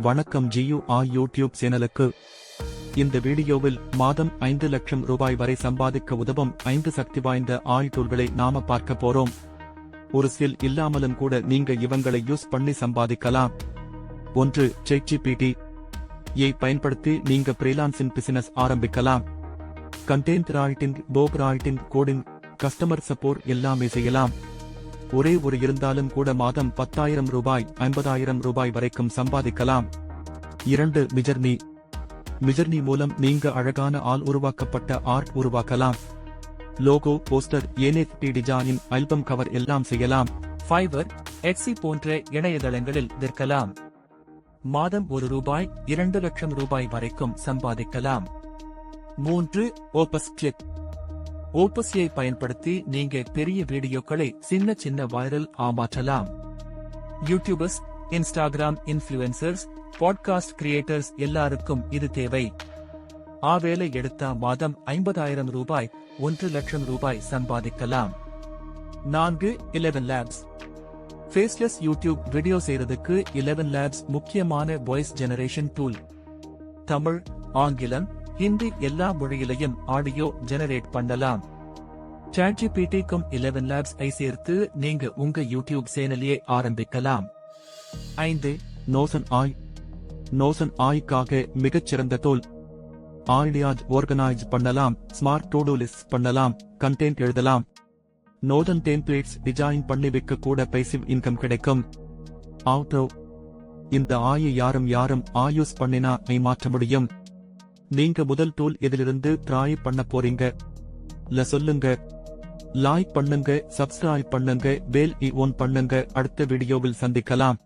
வணக்கம் யூடியூப் சேனலுக்கு. இந்த வீடியோவில் மாதம் 5 லட்சம் ரூபாய் வரை சம்பாதிக்க உதவும் 5 சக்தி வாய்ந்த டூல்களை நாம பார்க்க போறோம். ஒரு ஸ்கில் இல்லாமலும் கூட நீங்க இவங்களை யூஸ் பண்ணி சம்பாதிக்கலாம். 1. ChatGPT பயன்படுத்தி நீங்க ஃப்ரீலான்சிங் பிசினஸ் ஆரம்பிக்கலாம். கண்டென்ட் ரைட்டிங், போக் ரைட்டிங், கோடிங், கஸ்டமர் சப்போர்ட் எல்லாமே செய்யலாம். ஒரே ஒரு இருந்தாலும் கூட மாதம் 10,000 ரூபாய் 50,000 ரூபாய் வரைக்கும் சம்பாதிக்கலாம். 2. மிஜர்னி மூலம் நீங்க அழகான உருவாக்கப்பட்ட ஆர்ட் உருவாக்கலாம். Logo, poster, NFT design, album cover எல்லாம் செய்யலாம். ஃபைவர், எட்சி போன்ற இணையதளங்களில் விற்கலாம். மாதம் ரூபாய் 2 லட்சம் ரூபாய் வரைக்கும் சம்பாதிக்கலாம். 3. ஓபஸ்யை பயன்படுத்தி நீங்க பெரிய வீடியோக்களை சின்ன வைரல் மாற்றலாம். YouTubers, Instagram influencers, podcast creators எல்லாருக்கும் இது தேவை. வேலை எடுத்தா மாதம் 50,000 ரூபாய் 1 லட்சம் ரூபாய் சம்பாதிக்கலாம். 4. 11 லேப்ஸ் ஃபேஸ்லெஸ் யூடியூப் வீடியோ செய்யறதுக்கு 11 லேப்ஸ் முக்கியமான வாய்ஸ் ஜெனரேஷன் டூல். தமிழ், ஆங்கிலம், ஹிந்தி எல்லா மொழியிலையும் ஆடியோ ஜெனரேட் பண்ணலாம். ChatGPTக்கும் 11 லேப்ஸ் சேர்த்து நீங்க உங்க யூடியூப் சேனலையே ஆரம்பிக்கலாம். 5. நோஷன் க்காக மிகச்சிறந்த டூல். ஐடியாஸ் ஆர்கனைஸ் பண்ணலாம், ஸ்மார்ட் டு டூ லிஸ்ட் பண்ணலாம், கண்டென்ட் எழுதலாம். நோஷன் டெம்ப்ளேட்ஸ் டிசைன் பண்ணி வைக்க கூட பைசிவ் இன்கம் கிடைக்கும். இந்த யாரும் யூஸ் பண்ணினா மாற்ற முடியும். நீங்க முதல் டூல் எதிலிருந்து ட்ரை பண்ண போறீங்க சொல்லுங்க. லைக் பண்ணுங்க, சப்ஸ்கிரைப் பண்ணுங்க, பெல் ஐகான் பண்ணுங்க. அடுத்த வீடியோவில் சந்திக்கலாம்.